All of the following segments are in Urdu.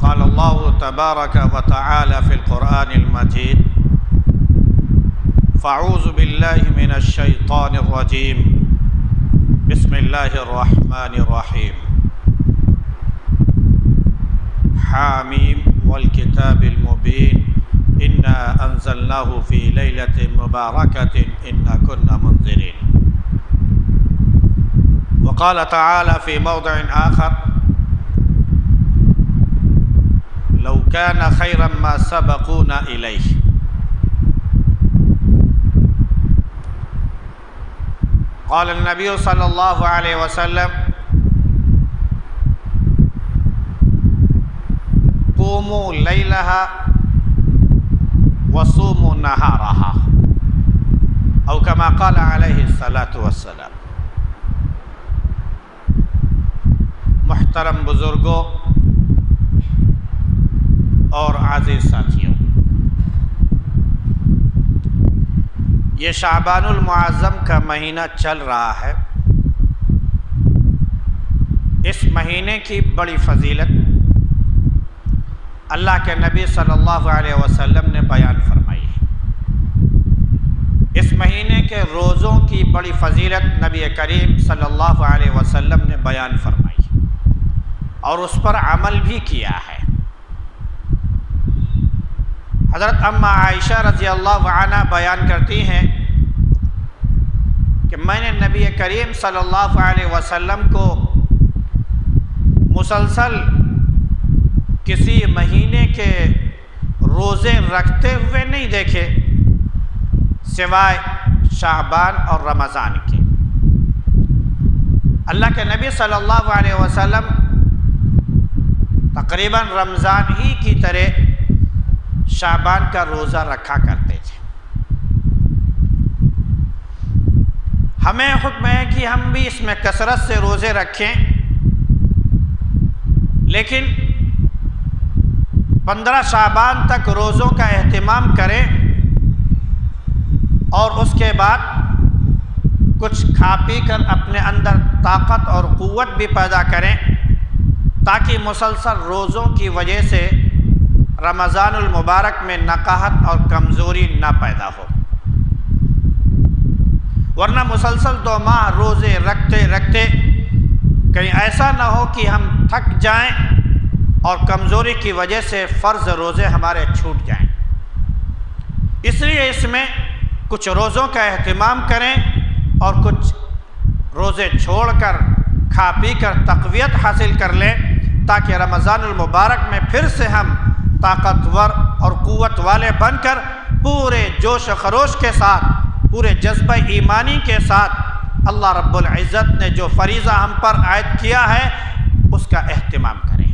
قال الله تبارك وتعالى في القرآن المجيد: فأعوذ بالله من الشيطان الرجيم بسم الله الرحمن الرحيم حاميم والكتاب المبين إنا أنزلناه في ليلة مباركة إنا كنا منذرين. وقال تعالى في موضع آخر: لو كان خيرا ما سبقونا إليه. قال النبي صلى الله عليه وسلم: قوموا ليلها وصوموا نهارها، أو كما قال عليه الصلاة والسلام. محترم بزرگوں اور عزیز ساتھیوں، یہ شعبان المعظم کا مہینہ چل رہا ہے۔ اس مہینے کی بڑی فضیلت اللہ کے نبی صلی اللہ علیہ وسلم نے بیان فرمائی ہے۔ اس مہینے کے روزوں کی بڑی فضیلت نبی کریم صلی اللہ علیہ وسلم نے بیان فرمائی ہے اور اس پر عمل بھی کیا ہے۔ حضرت اماں عائشہ رضی اللہ عنہ بیان کرتی ہیں کہ میں نے نبی کریم صلی اللہ علیہ وسلم کو مسلسل کسی مہینے کے روزے رکھتے ہوئے نہیں دیکھے سوائے شعبان اور رمضان کے۔ اللہ کے نبی صلی اللہ علیہ وسلم تقریباً رمضان ہی کی طرح شعبان کا روزہ رکھا کرتے تھے۔ ہمیں حکم ہے کہ ہم بھی اس میں کثرت سے روزے رکھیں، لیکن 15 شعبان تک روزوں کا اہتمام کریں اور اس کے بعد کچھ کھا پی کر اپنے اندر طاقت اور قوت بھی پیدا کریں، تاکہ مسلسل روزوں کی وجہ سے رمضان المبارک میں نقاہت اور کمزوری نہ پیدا ہو، ورنہ مسلسل 2 ماہ روزے رکھتے رکھتے کہیں ایسا نہ ہو کہ ہم تھک جائیں اور کمزوری کی وجہ سے فرض روزے ہمارے چھوٹ جائیں۔ اس لیے اس میں کچھ روزوں کا اہتمام کریں اور کچھ روزے چھوڑ کر کھا پی کر تقویت حاصل کر لیں، تاکہ رمضان المبارک میں پھر سے ہم طاقتور اور قوت والے بن کر پورے جوش و خروش کے ساتھ، پورے جذبہ ایمانی کے ساتھ اللہ رب العزت نے جو فریضہ ہم پر عائد کیا ہے اس کا اہتمام کریں۔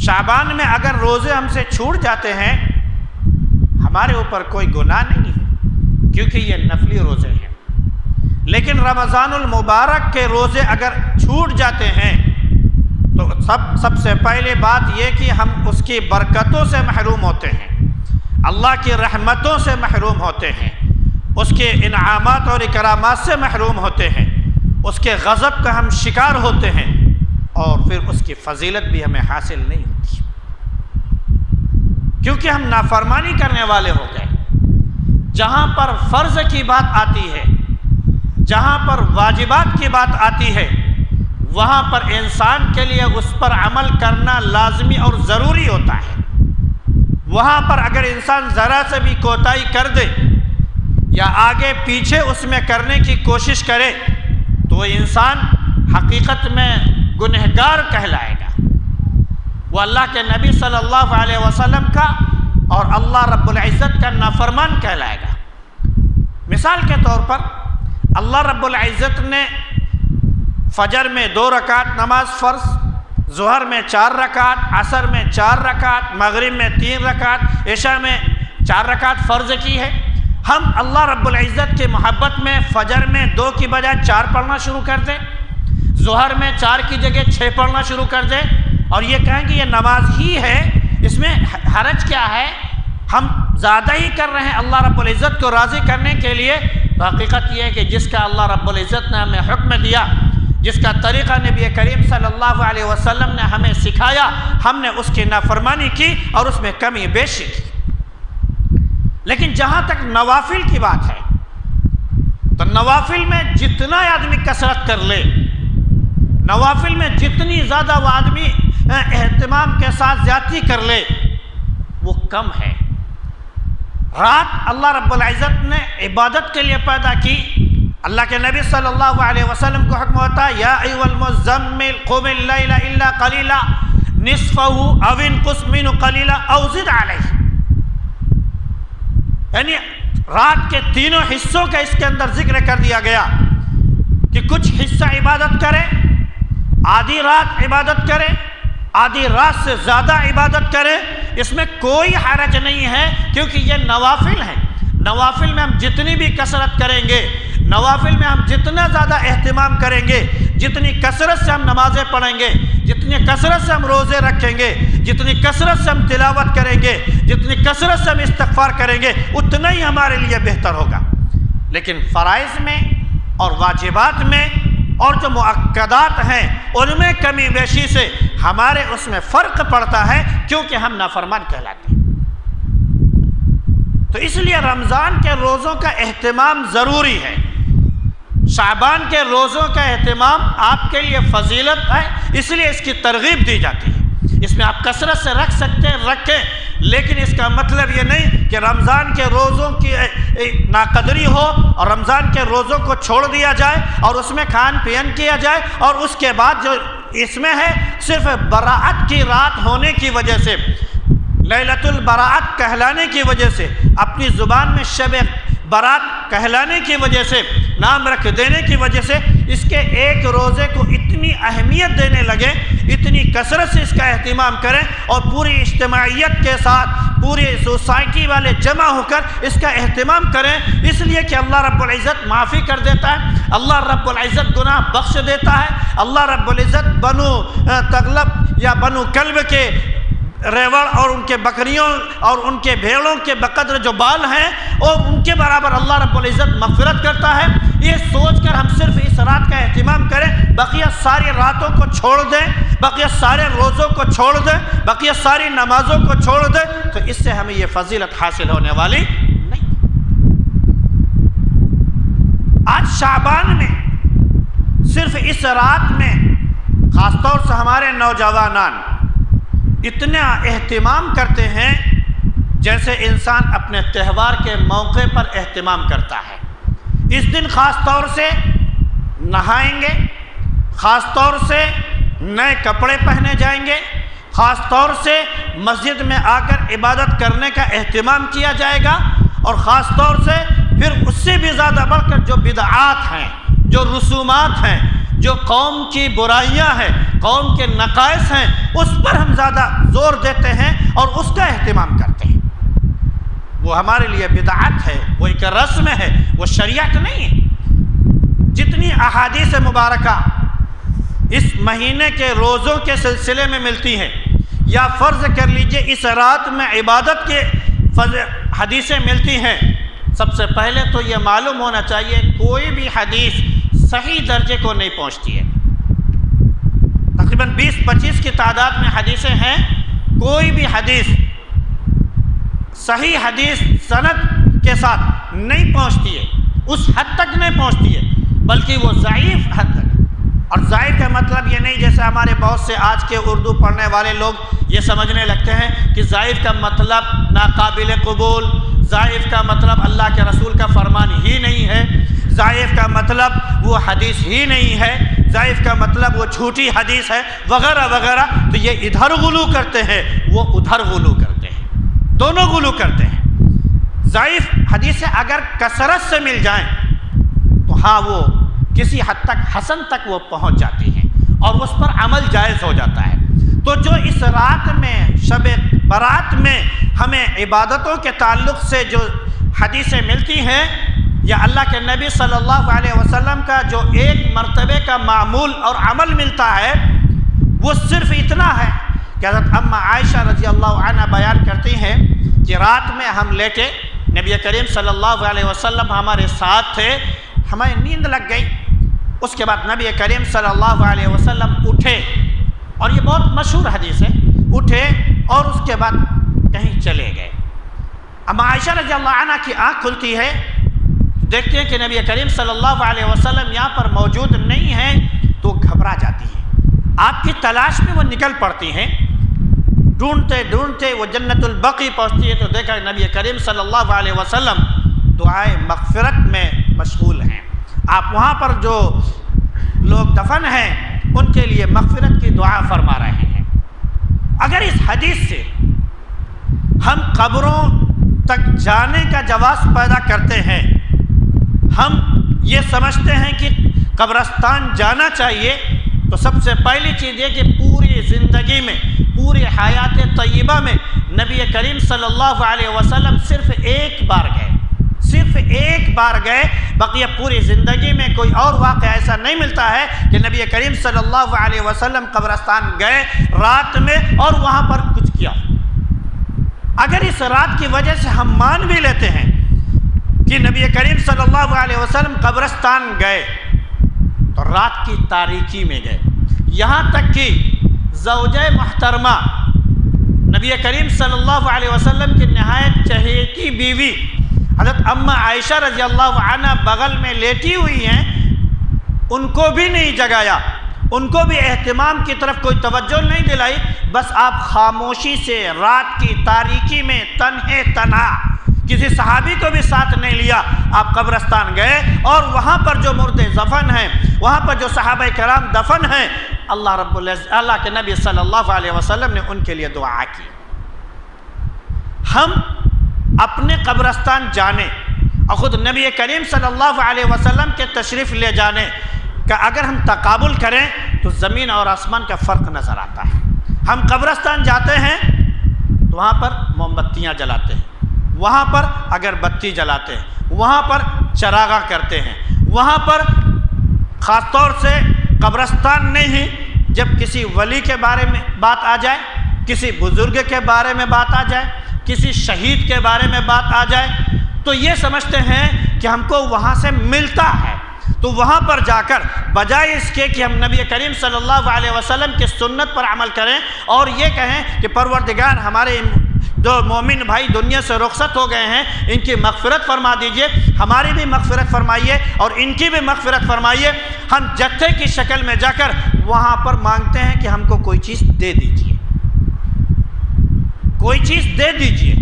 شعبان میں اگر روزے ہم سے چھوٹ جاتے ہیں ہمارے اوپر کوئی گناہ نہیں ہے، کیونکہ یہ نفلی روزے ہیں، لیکن رمضان المبارک کے روزے اگر چھوٹ جاتے ہیں تو سب سے پہلے بات یہ کہ ہم اس کی برکتوں سے محروم ہوتے ہیں، اللہ کی رحمتوں سے محروم ہوتے ہیں، اس کے انعامات اور اکرامات سے محروم ہوتے ہیں، اس کے غضب کا ہم شکار ہوتے ہیں، اور پھر اس کی فضیلت بھی ہمیں حاصل نہیں ہوتی، کیونکہ ہم نافرمانی کرنے والے ہو گئے۔ جہاں پر فرض کی بات آتی ہے، جہاں پر واجبات کی بات آتی ہے، وہاں پر انسان کے لیے اس پر عمل کرنا لازمی اور ضروری ہوتا ہے۔ وہاں پر اگر انسان ذرا سے بھی کوتاہی کر دے یا آگے پیچھے اس میں کرنے کی کوشش کرے تو وہ انسان حقیقت میں گنہگار کہلائے گا، وہ اللہ کے نبی صلی اللہ علیہ وسلم کا اور اللہ رب العزت کا نافرمان کہلائے گا۔ مثال کے طور پر اللہ رب العزت نے فجر میں 2 رکعت نماز فرض، ظہر میں 4 رکعت، عصر میں 4 رکعت، مغرب میں 3 رکعت، عشاء میں 4 رکعت فرض کی ہے۔ ہم اللہ رب العزت کی محبت میں فجر میں 2 کی بجائے 4 پڑھنا شروع کر دیں، ظہر میں 4 کی جگہ 6 پڑھنا شروع کر دیں اور یہ کہیں کہ یہ نماز ہی ہے، اس میں حرج کیا ہے؟ ہم زیادہ ہی کر رہے ہیں اللہ رب العزت کو راضی کرنے کے لیے۔ تو حقیقت یہ ہے کہ جس کا اللہ رب العزت نے ہمیں حکم دیا جس کا طریقہ نبی کریم صلی اللہ علیہ وسلم نے ہمیں سکھایا، ہم نے اس کی نافرمانی کی اور اس میں کمی بیشی کی۔ لیکن جہاں تک نوافل کی بات ہے تو نوافل میں جتنا آدمی کثرت کر لے، نوافل میں جتنی زیادہ وہ آدمی اہتمام کے ساتھ زیادتی کر لے وہ کم ہے۔ رات اللہ رب العزت نے عبادت کے لیے پیدا کی۔ اللہ کے نبی صلی اللہ علیہ وسلم کو حکم ہوتا ہے یا ایھا المزمل قم اللیل الا قلیلا نصفہ او انقص منہ قلیلا او زد علیہ، یعنی رات کے تینوں حصوں کا اس کے اندر ذکر کر دیا گیا کہ کچھ حصہ عبادت کرے، آدھی رات عبادت کرے، آدھی رات سے زیادہ عبادت کرے، اس میں کوئی حرج نہیں ہے، کیونکہ یہ نوافل ہیں۔ نوافل میں ہم جتنی بھی کثرت کریں گے، نوافل میں ہم جتنا زیادہ اہتمام کریں گے، جتنی کثرت سے ہم نمازیں پڑھیں گے، جتنی کثرت سے ہم روزے رکھیں گے، جتنی کثرت سے ہم تلاوت کریں گے، جتنی کثرت سے ہم استغفار کریں گے، اتنا ہی ہمارے لیے بہتر ہوگا۔ لیکن فرائض میں اور واجبات میں اور جو مؤکدات ہیں ان میں کمی بیشی سے ہمارے اس میں فرق پڑتا ہے، کیونکہ ہم نافرمان کہلاتے ہیں۔ تو اس لیے رمضان کے روزوں کا اہتمام ضروری ہے، شعبان کے روزوں کا اہتمام آپ کے لیے فضیلت ہے، اس لیے اس کی ترغیب دی جاتی ہے۔ اس میں آپ کثرت سے رکھ سکتے ہیں، رکھیں، لیکن اس کا مطلب یہ نہیں کہ رمضان کے روزوں کی ناقدری ہو اور رمضان کے روزوں کو چھوڑ دیا جائے اور اس میں کھان پین کیا جائے، اور اس کے بعد جو اس میں ہے صرف براءت کی رات ہونے کی وجہ سے، لیلۃ البراءت کہلانے کی وجہ سے، اپنی زبان میں شب برات کہلانے کی وجہ سے، نام رکھ دینے کی وجہ سے اس کے ایک روزے کو اتنی اہمیت دینے لگے، اتنی کثرت سے اس کا اہتمام کریں اور پوری اجتماعیت کے ساتھ پوری سوسائٹی والے جمع ہو کر اس کا اہتمام کریں، اس لیے کہ اللہ رب العزت معافی کر دیتا ہے، اللہ رب العزت گناہ بخش دیتا ہے، اللہ رب العزت بنو تغلب یا بنو کلب کے ریوڑ اور ان کے بکریوں اور ان کے بھیڑوں کے بقدر جو بال ہیں اور ان کے برابر اللہ رب العزت مغفرت کرتا ہے۔ یہ سوچ کر ہم صرف اس رات کا اہتمام کریں، بقیہ ساری راتوں کو چھوڑ دیں، بقیہ سارے روزوں کو چھوڑ دیں، بقیہ ساری نمازوں کو چھوڑ دیں، تو اس سے ہمیں یہ فضیلت حاصل ہونے والی نہیں۔ آج شعبان میں صرف اس رات میں خاص طور سے ہمارے نوجوانان اتنا اہتمام کرتے ہیں جیسے انسان اپنے تہوار کے موقع پر اہتمام کرتا ہے۔ اس دن خاص طور سے نہائیں گے، خاص طور سے نئے کپڑے پہنے جائیں گے، خاص طور سے مسجد میں آ کر عبادت کرنے کا اہتمام کیا جائے گا، اور خاص طور سے پھر اس سے بھی زیادہ بڑھ کر جو بدعات ہیں، جو رسومات ہیں، جو قوم کی برائیاں ہیں، قوم کے نقائص ہیں، اس پر ہم زیادہ زور دیتے ہیں اور اس کا اہتمام کرتے ہیں۔ وہ ہمارے لیے بدعت ہے، وہ ایک رسم ہے، وہ شریعت نہیں ہے۔ جتنی احادیث مبارکہ اس مہینے کے روزوں کے سلسلے میں ملتی ہیں، یا فرض کر لیجئے اس رات میں عبادت کے حدیثیں ملتی ہیں، سب سے پہلے تو یہ معلوم ہونا چاہیے کوئی بھی حدیث صحیح درجے کو نہیں پہنچتی ہے۔ تقریباً 20-25 کی تعداد میں حدیثیں ہیں، کوئی بھی حدیث صحیح حدیث سند کے ساتھ نہیں پہنچتی ہے، اس حد تک نہیں پہنچتی ہے، بلکہ وہ ضعیف حد تک۔ اور ضعیف کا مطلب یہ نہیں جیسے ہمارے بہت سے آج کے اردو پڑھنے والے لوگ یہ سمجھنے لگتے ہیں کہ ضعیف کا مطلب ناقابل قبول، ضعیف کا مطلب اللہ کے رسول کا فرمان ہی نہیں ہے، ضعیف کا مطلب وہ حدیث ہی نہیں ہے، ضعیف کا مطلب وہ جھوٹی حدیث ہے، وغیرہ وغیرہ۔ تو یہ ادھر غلو کرتے ہیں، وہ ادھر غلو کرتے ہیں، دونوں غلو کرتے ہیں۔ ضعیف حدیثیں اگر کثرت سے مل جائیں تو ہاں وہ کسی حد تک حسن تک وہ پہنچ جاتی ہیں اور اس پر عمل جائز ہو جاتا ہے۔ تو جو اس رات میں شب برات میں ہمیں عبادتوں کے تعلق سے جو حدیثیں ملتی ہیں، یا اللہ کے نبی صلی اللہ علیہ وسلم کا جو ایک مرتبے کا معمول اور عمل ملتا ہے، وہ صرف اتنا ہے کہ حضرت اماں عائشہ رضی اللہ عنہ بیان کرتی ہیں کہ رات میں ہم لیٹے، نبی کریم صلی اللہ علیہ وسلم ہمارے ساتھ تھے، ہمیں نیند لگ گئی، اس کے بعد نبی کریم صلی اللہ علیہ وسلم اٹھے، اور یہ بہت مشہور حدیث ہے، اٹھے اور اس کے بعد کہیں چلے گئے۔ اما عائشہ رضی اللہ عنہ کی آنکھ کھلتی ہے، دیکھتے ہیں کہ نبی کریم صلی اللہ علیہ وسلم یہاں پر موجود نہیں ہیں، تو گھبرا جاتی ہیں، آپ کی تلاش میں وہ نکل پڑتی ہیں، ڈھونڈتے ڈھونڈتے وہ جنت البقیع پہنچتی ہے تو دیکھا نبی کریم صلی اللہ علیہ وسلم دعائے مغفرت میں مشغول ہیں۔ آپ وہاں پر جو لوگ دفن ہیں ان کے لیے مغفرت کی دعا فرما رہے ہیں۔ اگر اس حدیث سے ہم قبروں تک جانے کا جواز پیدا کرتے ہیں، ہم یہ سمجھتے ہیں کہ قبرستان جانا چاہیے، تو سب سے پہلی چیز یہ کہ پوری زندگی میں، پوری حیات طیبہ میں نبی کریم صلی اللہ علیہ وسلم صرف ایک بار گئے، صرف ایک بار گئے، بقیہ پوری زندگی میں کوئی اور واقعہ ایسا نہیں ملتا ہے کہ نبی کریم صلی اللہ علیہ وسلم قبرستان گئے رات میں اور وہاں پر کچھ کیا۔ اگر اس رات کی وجہ سے ہم مان بھی لیتے ہیں کہ نبی کریم صلی اللہ علیہ وسلم قبرستان گئے، تو رات کی تاریکی میں گئے، یہاں تک کہ زوجہ محترمہ نبی کریم صلی اللہ علیہ وسلم کی نہایت چہیتی بیوی حضرت اماں عائشہ رضی اللہ عنہ بغل میں لیٹی ہوئی ہیں، ان کو بھی نہیں جگایا، ان کو بھی اہتمام کی طرف کوئی توجہ نہیں دلائی، بس آپ خاموشی سے رات کی تاریکی میں تنہے تنہا، کسی صحابی کو بھی ساتھ نہیں لیا، آپ قبرستان گئے اور وہاں پر جو مردے دفن ہیں، وہاں پر جو صحابہ کرام دفن ہیں، اللہ کے نبی صلی اللہ علیہ وسلم نے ان کے لیے دعا کی۔ ہم اپنے قبرستان جانے اور خود نبی کریم صلی اللہ علیہ وسلم کے تشریف لے جانے کا اگر ہم تقابل کریں تو زمین اور آسمان کا فرق نظر آتا ہے۔ ہم قبرستان جاتے ہیں تو وہاں پر موم بتیاں جلاتے ہیں، وہاں پر اگربتی جلاتے ہیں، وہاں پر چراغاں کرتے ہیں، وہاں پر خاص طور سے قبرستان نہیں ہی جب کسی ولی کے بارے میں بات آ جائے، کسی بزرگ کے بارے میں بات آ جائے، کسی شہید کے بارے میں بات آ جائے، تو یہ سمجھتے ہیں کہ ہم کو وہاں سے ملتا ہے، تو وہاں پر جا کر بجائے اس کے کہ ہم نبی کریم صلی اللہ علیہ وسلم کی سنت پر عمل کریں اور یہ کہیں کہ پروردگار ہمارے جو مومن بھائی دنیا سے رخصت ہو گئے ہیں ان کی مغفرت فرما دیجئے، ہماری بھی مغفرت فرمائیے اور ان کی بھی مغفرت فرمائیے، ہم جتھے کی شکل میں جا کر وہاں پر مانگتے ہیں کہ ہم کو کوئی چیز دے دیجئے، کوئی چیز دے دیجئے،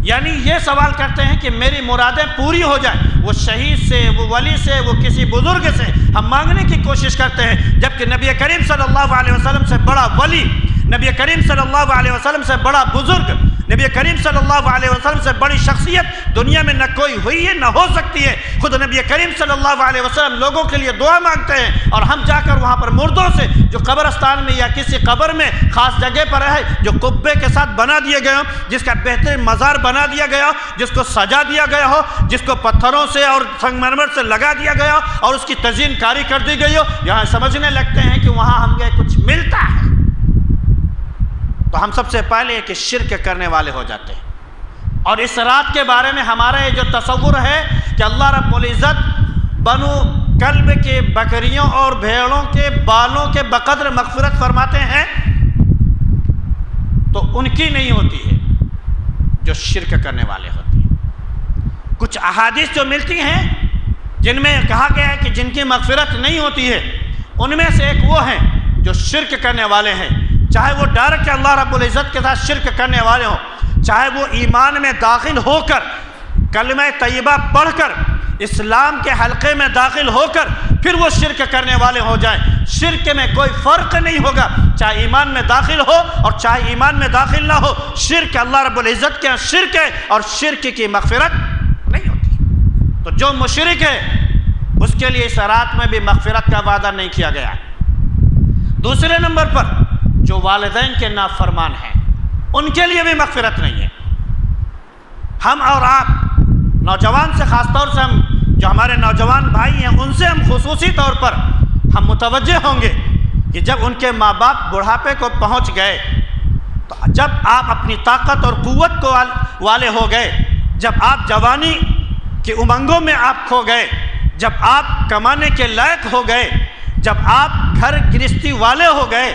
یعنی یہ سوال کرتے ہیں کہ میری مرادیں پوری ہو جائیں۔ وہ شہید سے، وہ ولی سے، وہ کسی بزرگ سے ہم مانگنے کی کوشش کرتے ہیں، جبکہ نبی کریم صلی اللہ علیہ وسلم سے بڑا ولی، نبی کریم صلی اللہ علیہ وسلم سے بڑا بزرگ، نبی کریم صلی اللہ علیہ وسلم سے بڑی شخصیت دنیا میں نہ کوئی ہوئی ہے نہ ہو سکتی ہے۔ خود نبی کریم صلی اللہ علیہ وسلم لوگوں کے لیے دعا مانگتے ہیں اور ہم جا کر وہاں پر مردوں سے جو قبرستان میں یا کسی قبر میں خاص جگہ پر ہے، جو قبے کے ساتھ بنا دیے گئے ہوں، جس کا بہترین مزار بنا دیا گیا ہو، جس کو سجا دیا گیا ہو، جس کو پتھروں سے اور سنگ مرمر سے لگا دیا گیا ہو اور اس کی تزئین کاری کر دی گئی ہو، یہاں سمجھنے لگتے ہیں کہ وہاں ہم گئے کچھ ملتا ہے، تو ہم سب سے پہلے کہ شرک کرنے والے ہو جاتے ہیں۔ اور اس رات کے بارے میں ہمارا یہ جو تصور ہے کہ اللہ رب العزت بنو کلب کے بکریوں اور بھیڑوں کے بالوں کے بقدر مغفرت فرماتے ہیں، تو ان کی نہیں ہوتی ہے جو شرک کرنے والے ہوتے ہیں۔ کچھ احادیث جو ملتی ہیں جن میں کہا گیا ہے کہ جن کی مغفرت نہیں ہوتی ہے، ان میں سے ایک وہ ہیں جو شرک کرنے والے ہیں، چاہے وہ ڈائریکٹ اللہ رب العزت کے ساتھ شرک کرنے والے ہوں، چاہے وہ ایمان میں داخل ہو کر کلمہ طیبہ پڑھ کر اسلام کے حلقے میں داخل ہو کر پھر وہ شرک کرنے والے ہو جائیں، شرک میں کوئی فرق نہیں ہوگا، چاہے ایمان میں داخل ہو اور چاہے ایمان میں داخل نہ ہو، شرک اللہ رب العزت کے شرک ہے اور شرک کی مغفرت نہیں ہوتی۔ تو جو مشرک ہے اس کے لیے اس رات میں بھی مغفرت کا وعدہ نہیں کیا گیا۔ دوسرے نمبر پر جو والدین کے نافرمان ہیں ان کے لیے بھی مغفرت نہیں ہے۔ ہم اور آپ نوجوان سے خاص طور سے ہم جو ہمارے نوجوان بھائی ہیں ان سے ہم خصوصی طور پر ہم متوجہ ہوں گے کہ جب ان کے ماں باپ بڑھاپے کو پہنچ گئے، تو جب آپ اپنی طاقت اور قوت کو والے ہو گئے، جب آپ جوانی کی امنگوں میں آپ کھو گئے، جب آپ کمانے کے لائق ہو گئے، جب آپ گھر گرہستی والے ہو گئے،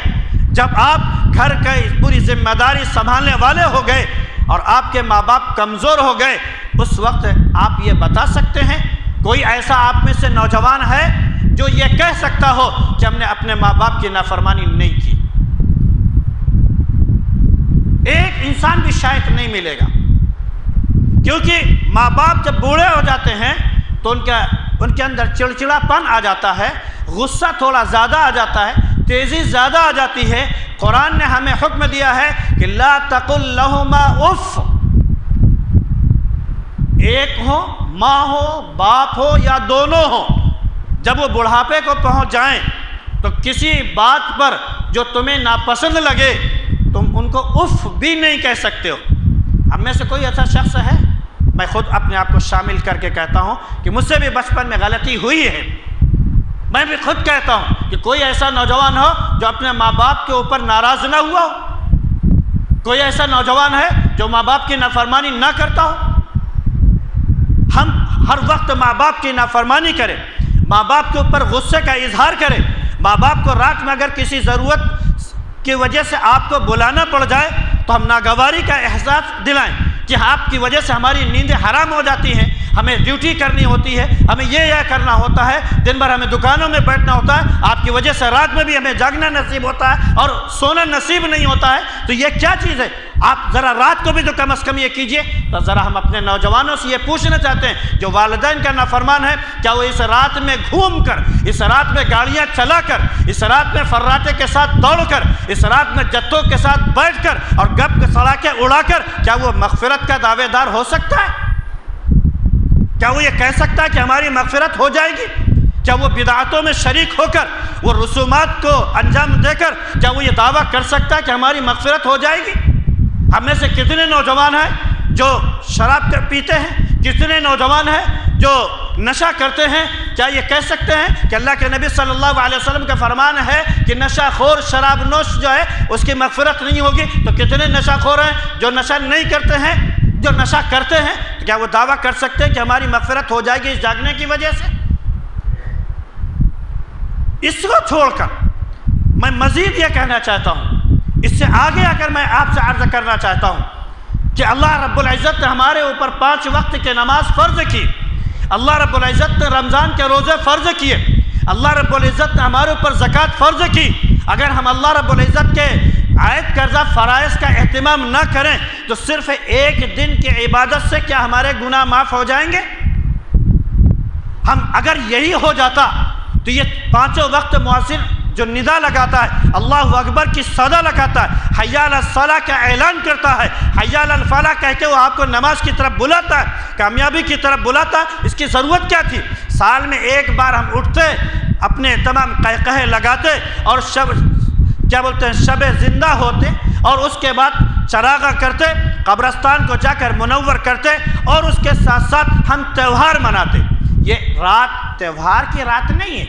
جب آپ گھر کا پوری ذمہ داری سنبھالنے والے ہو گئے اور آپ کے ماں باپ کمزور ہو گئے، اس وقت آپ یہ بتا سکتے ہیں، کوئی ایسا آپ میں سے نوجوان ہے جو یہ کہہ سکتا ہو کہ ہم نے اپنے ماں باپ کی نافرمانی نہیں کی؟ ایک انسان بھی شاید نہیں ملے گا، کیونکہ ماں باپ جب بوڑھے ہو جاتے ہیں تو ان کے اندر چڑچڑا پن آ جاتا ہے، غصہ تھوڑا زیادہ آ جاتا ہے، تیزی زیادہ آ جاتی ہے۔ قرآن نے ہمیں حکم دیا ہے کہ لا تقل لہما اف، ایک ہو، ماں ہو، باپ ہو یا دونوں ہو، جب وہ بڑھاپے کو پہنچ جائیں تو کسی بات پر جو تمہیں ناپسند لگے تم ان کو اف بھی نہیں کہہ سکتے ہو۔ ہم میں سے کوئی ایسا شخص ہے، میں خود اپنے آپ کو شامل کر کے کہتا ہوں کہ مجھ سے بھی بچپن میں غلطی ہوئی ہے، میں بھی خود کہتا ہوں کہ کوئی ایسا نوجوان ہو جو اپنے ماں باپ کے اوپر ناراض نہ ہوا ہو، کوئی ایسا نوجوان ہے جو ماں باپ کی نافرمانی نہ کرتا ہو۔ ہم ہر وقت ماں باپ کی نافرمانی کریں، ماں باپ کے اوپر غصے کا اظہار کریں، ماں باپ کو رات میں اگر کسی ضرورت کی وجہ سے آپ کو بلانا پڑ جائے تو ہم ناگواری کا احساس دلائیں کہ آپ کی وجہ سے ہماری نیندیں حرام ہو جاتی ہیں، ہمیں ڈیوٹی کرنی ہوتی ہے، ہمیں یہ کرنا ہوتا ہے، دن بھر ہمیں دکانوں میں بیٹھنا ہوتا ہے، آپ کی وجہ سے رات میں بھی ہمیں جاگنا نصیب ہوتا ہے اور سونا نصیب نہیں ہوتا ہے، تو یہ کیا چیز ہے؟ آپ ذرا رات کو بھی تو کم از کم یہ کیجئے۔ تو ذرا ہم اپنے نوجوانوں سے یہ پوچھنا چاہتے ہیں جو والدین کا نافرمان ہے، کیا وہ اس رات میں گھوم کر، اس رات میں گاڑیاں چلا کر، اس رات میں فراٹے کے ساتھ دوڑ کر، اس رات میں جتوں کے ساتھ بیٹھ کر اور گپ سڑاکے اڑا کر کیا وہ مغفرت کا دعوے دار ہو سکتا ہے؟ کیا وہ یہ کہہ سکتا ہے کہ ہماری مغفرت ہو جائے گی؟ کیا وہ بدعتوں میں شریک ہو کر، وہ رسومات کو انجام دے کر کیا وہ یہ دعویٰ کر سکتا ہے کہ ہماری مغفرت ہو جائے گی؟ ہم میں سے کتنے نوجوان ہیں جو شراب پیتے ہیں، کتنے نوجوان ہیں جو نشہ کرتے ہیں؟ کیا یہ کہہ سکتے ہیں کہ اللہ کے نبی صلی اللہ علیہ وسلم کا فرمان ہے کہ نشہ خور شراب نوش جو ہے اس کی مغفرت نہیں ہوگی؟ تو کتنے نشہ خور ہیں جو نشہ نہیں کرتے ہیں، جو نشہ کرتے ہیں، تو کیا وہ دعویٰ کر سکتے ہیں کہ ہماری مغفرت ہو جائے گی اس جاگنے کی وجہ سے؟ اس کو چھوڑ کر میں مزید یہ کہنا چاہتا ہوں، اس سے آگے آ کر میں آپ سے عرض کرنا چاہتا ہوں کہ اللہ رب العزت نے ہمارے اوپر 5 وقت کی نماز فرض کی، اللہ رب العزت نے رمضان کے روزے فرض کیے، اللہ رب العزت نے ہمارے اوپر زکوٰۃ فرض کی۔ اگر ہم اللہ رب العزت کے عائد کردہ فرائض کا اہتمام نہ کریں تو صرف ایک دن کی عبادت سے کیا ہمارے گناہ معاف ہو جائیں گے؟ ہم اگر یہی ہو جاتا تو یہ 5 وقت مؤذن جو ندا لگاتا ہے، اللہ اکبر کی صدا لگاتا ہے، حی علی الصلاۃ کا اعلان کرتا ہے، حی علی الفلاح کہہ کے وہ آپ کو نماز کی طرف بلاتا ہے، کامیابی کی طرف بلاتا ہے، اس کی ضرورت کیا تھی؟ سال میں ایک بار ہم اٹھتے، اپنے تمام قہقہے لگاتے اور شب زندہ ہوتے اور اس کے بعد چراغاں کرتے، قبرستان کو جا کر منور کرتے اور اس کے ساتھ ساتھ ہم تہوار مناتے۔ یہ رات تہوار کی رات نہیں ہے،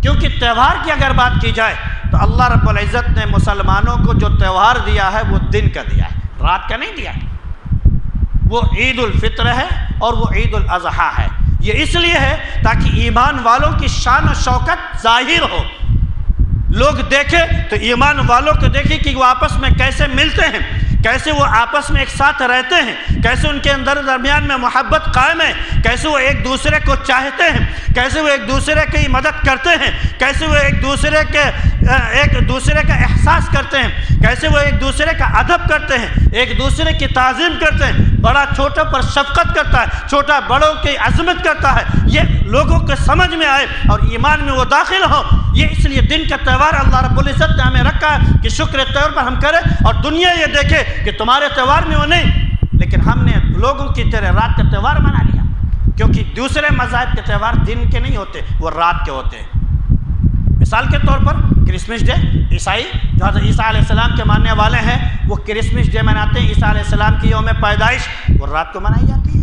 کیونکہ تہوار کی اگر بات کی جائے تو اللہ رب العزت نے مسلمانوں کو جو تہوار دیا ہے وہ دن کا دیا ہے، رات کا نہیں دیا ہے۔ وہ عید الفطر ہے اور وہ عید الاضحیٰ ہے۔ یہ اس لیے ہے تاکہ ایمان والوں کی شان و شوکت ظاہر ہو، لوگ دیکھیں تو ایمان والوں کو دیکھیں کہ وہ آپس میں کیسے ملتے ہیں، کیسے وہ آپس میں ایک ساتھ رہتے ہیں، کیسے ان کے اندر درمیان میں محبت قائم ہے، کیسے وہ ایک دوسرے کو چاہتے ہیں، کیسے وہ ایک دوسرے کی مدد کرتے ہیں، کیسے وہ ایک دوسرے کا احساس کرتے ہیں، کیسے وہ ایک دوسرے کا ادب کرتے ہیں، ایک دوسرے کی تعظیم کرتے ہیں، بڑا چھوٹوں پر شفقت کرتا ہے، چھوٹا بڑوں کی عظمت کرتا ہے، یہ لوگوں کے سمجھ میں آئے اور ایمان میں وہ داخل ہو۔ یہ اس لیے دن کا تہوار اللہ رب العزت نے ہمیں رکھا ہے کہ شکر طور پر ہم کریں اور دنیا یہ دیکھے کہ تمہارے تہوار میں وہ نہیں، لیکن ہم نے لوگوں کی طرح رات کا تہوار منا لیا، کیونکہ دوسرے مذاہب کے تہوار دن کے نہیں ہوتے، وہ رات کے ہوتے ہیں۔ مثال کے طور پر کرسمس ڈے، عیسائی جو حضرت عیسیٰ علیہ السلام کے ماننے والے ہیں وہ کرسمس ڈے مناتے ہیں، عیسیٰ علیہ السلام کی یوم پیدائش وہ رات کو منائی جاتی ہے۔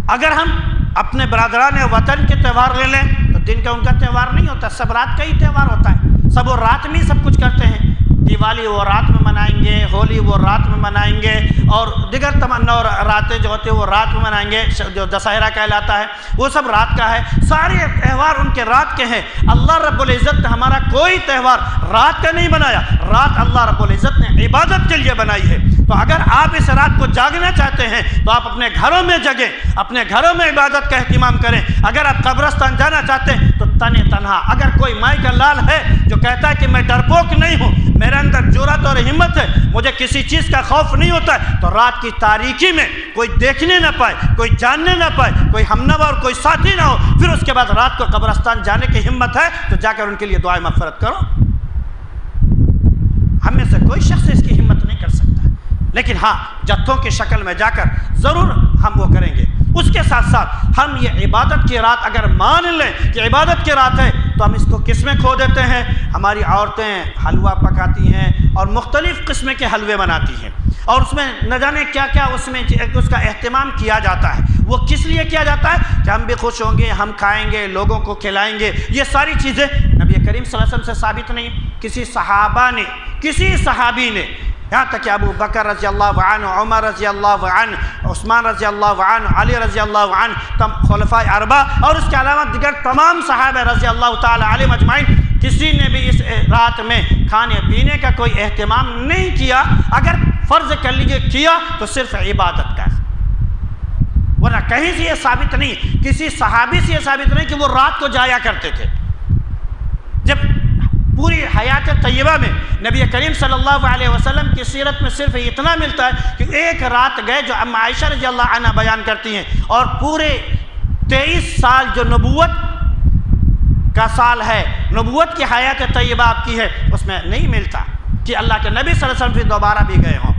اگر ہم اپنے برادران وطن کے تہوار لے لیں تو دن کا ان کا تہوار نہیں ہوتا، سب رات کا ہی تہوار ہوتا ہے، سب وہ رات میں سب کچھ کرتے ہیں۔ دیوالی وہ رات میں منائیں گے، ہولی وہ رات میں منائیں گے، اور دیگر تمنا راتیں جو ہوتے ہیں وہ رات میں منائیں گے، جو دسہرہ کہلاتا ہے وہ سب رات کا ہے، سارے تہوار ان کے رات کے ہیں۔ اللہ رب العزت نے ہمارا کوئی تہوار رات کا نہیں بنایا، رات اللہ رب العزت نے عبادت کے لیے بنائی ہے۔ تو اگر آپ اس رات کو جاگنا چاہتے ہیں تو آپ اپنے گھروں میں جگیں، اپنے گھروں میں عبادت کا اہتمام کریں۔ اگر آپ قبرستان جانا چاہتے ہیں تو تنہا، اگر کوئی مائی کا لال ہے جو کہتا ہے کہ میں ڈرپوک نہیں ہوں، میرے اندر جرأت اور ہمت ہے، مجھے کسی چیز کا خوف نہیں ہوتا ہے، تو رات کی تاریکی میں کوئی دیکھنے نہ پائے، کوئی جاننے نہ پائے، کوئی ہمنوا اور کوئی ساتھی نہ ہو، پھر اس کے بعد رات کو قبرستان جانے کی ہمت ہے تو جا کر ان کے لیے دعائے مغفرت کرو۔ ہم میں سے کوئی شخص اس کی ہمت نہیں کر سکتا، لیکن ہاں جتھوں کی شکل میں جا کر ضرور ہم وہ کریں گے۔ اس کے ساتھ ساتھ ہم یہ عبادت کی رات اگر مان لیں کہ عبادت کی رات ہے تو ہم اس کو کس میں کھو دیتے ہیں؟ ہماری عورتیں حلوہ پکاتی ہیں اور مختلف قسم کے حلوے بناتی ہیں، اور اس میں نہ جانے کیا کیا اس کا اہتمام کیا جاتا ہے۔ وہ کس لیے کیا جاتا ہے؟ کہ ہم بھی خوش ہوں گے، ہم کھائیں گے، لوگوں کو کھلائیں گے۔ یہ ساری چیزیں نبی کریم صلی اللہ علیہ وسلم سے ثابت نہیں، کسی صحابی نے، یہاں تک کہ ابو بکر رضی اللہ عنہ، عمر رضی اللہ عنہ، عثمان رضی اللہ عنہ، علی رضی اللہ عنہ، خلفائے اربعہ اور اس کے علاوہ دیگر تمام صحابہ رضی اللہ تعالی علیہم اجمعین، کسی نے بھی اس رات میں کھانے پینے کا کوئی اہتمام نہیں کیا۔ اگر فرض کر لیجیے کیا تو صرف عبادت کا، ورنہ کہیں سے یہ ثابت نہیں، کسی صحابی سے یہ ثابت نہیں کہ وہ رات کو جایا کرتے تھے۔ جب پوری حیات طیبہ میں نبی کریم صلی اللہ علیہ وسلم کی سیرت میں صرف اتنا ملتا ہے کہ ایک رات گئے، جو ام عائشہ رضی اللہ عنہ بیان کرتی ہیں، اور پورے 23 سال جو نبوت کا سال ہے، نبوت کی حیات طیبہ آپ کی ہے، اس میں نہیں ملتا کہ اللہ کے نبی صلی اللہ علیہ وسلم پھر دوبارہ بھی گئے ہوں۔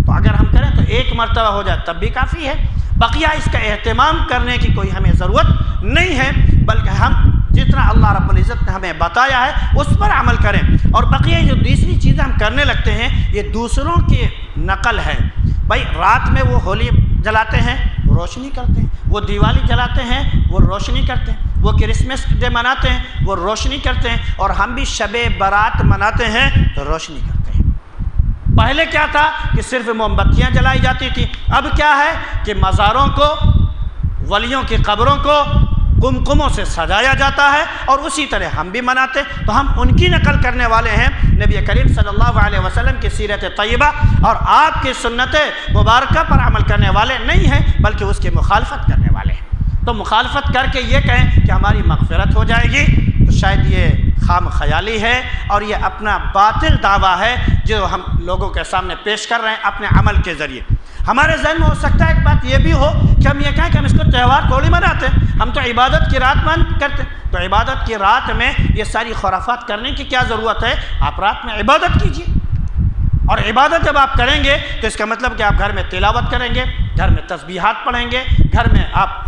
تو اگر ہم کریں تو ایک مرتبہ ہو جائے تب بھی کافی ہے، بقیہ اس کا اہتمام کرنے کی کوئی ہمیں ضرورت نہیں ہے، بلکہ ہم جتنا اللہ رب العزت نے ہمیں بتایا ہے اس پر عمل کریں، اور بقیہ جو دوسری چیزیں ہم کرنے لگتے ہیں یہ دوسروں کی نقل ہے۔ بھائی رات میں وہ ہولی جلاتے ہیں، وہ روشنی کرتے ہیں، وہ دیوالی جلاتے ہیں، وہ روشنی کرتے ہیں، وہ کرسمس ڈے مناتے ہیں، وہ روشنی کرتے ہیں، اور ہم بھی شب برات مناتے ہیں تو روشنی کرتے ہیں۔ پہلے کیا تھا کہ صرف موم بتیاں جلائی جاتی تھی، اب کیا ہے کہ مزاروں کو، ولیوں کی قبروں کو قمقموں سے سجایا جاتا ہے، اور اسی طرح ہم بھی مناتے ہیں۔ تو ہم ان کی نقل کرنے والے ہیں، نبی کریم صلی اللہ علیہ وسلم کی سیرت طیبہ اور آپ کی سنت مبارکہ پر عمل کرنے والے نہیں ہیں، بلکہ اس کی مخالفت کرنے والے ہیں۔ تو مخالفت کر کے یہ کہیں کہ ہماری مغفرت ہو جائے گی تو شاید یہ خام خیالی ہے، اور یہ اپنا باطل دعویٰ ہے جو ہم لوگوں کے سامنے پیش کر رہے ہیں اپنے عمل کے ذریعے۔ ہمارے ذہن میں ہو سکتا ہے ایک بات یہ بھی ہو کہ ہم یہ کہیں کہ ہم اس کو تہوار تھوڑی مناتے ہیں، ہم تو عبادت کی رات کرتے ہیں، تو عبادت کی رات میں یہ ساری خرافات کرنے کی کیا ضرورت ہے؟ آپ رات میں عبادت کیجیے، اور عبادت جب آپ کریں گے تو اس کا مطلب کہ آپ گھر میں تلاوت کریں گے، گھر میں تسبیحات پڑھیں گے، گھر میں آپ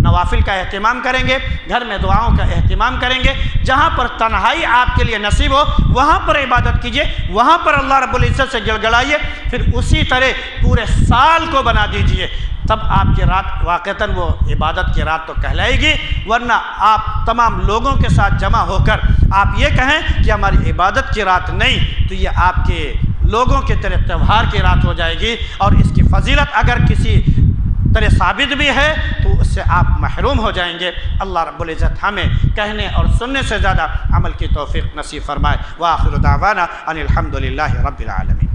نوافل کا اہتمام کریں گے، گھر میں دعاؤں کا اہتمام کریں گے۔ جہاں پر تنہائی آپ کے لیے نصیب ہو وہاں پر عبادت کیجیے، وہاں پر اللہ رب العزت سے گڑگڑائیے، پھر اسی طرح پورے سال کو بنا دیجیے، تب آپ کی رات واقعتاً وہ عبادت کی رات تو کہلائے گی۔ ورنہ آپ تمام لوگوں کے ساتھ جمع ہو کر آپ یہ کہیں کہ ہماری عبادت کی رات نہیں، تو یہ آپ کے لوگوں کے طرح تہوار کی رات ہو جائے گی، اور اس کی فضیلت اگر کسی طرح ثابت بھی ہے تو اس سے آپ محروم ہو جائیں گے۔ اللہ رب العزت ہمیں کہنے اور سننے سے زیادہ عمل کی توفیق نصیب فرمائے۔ وآخر دعوانا ان الحمد للہ رب العالمین۔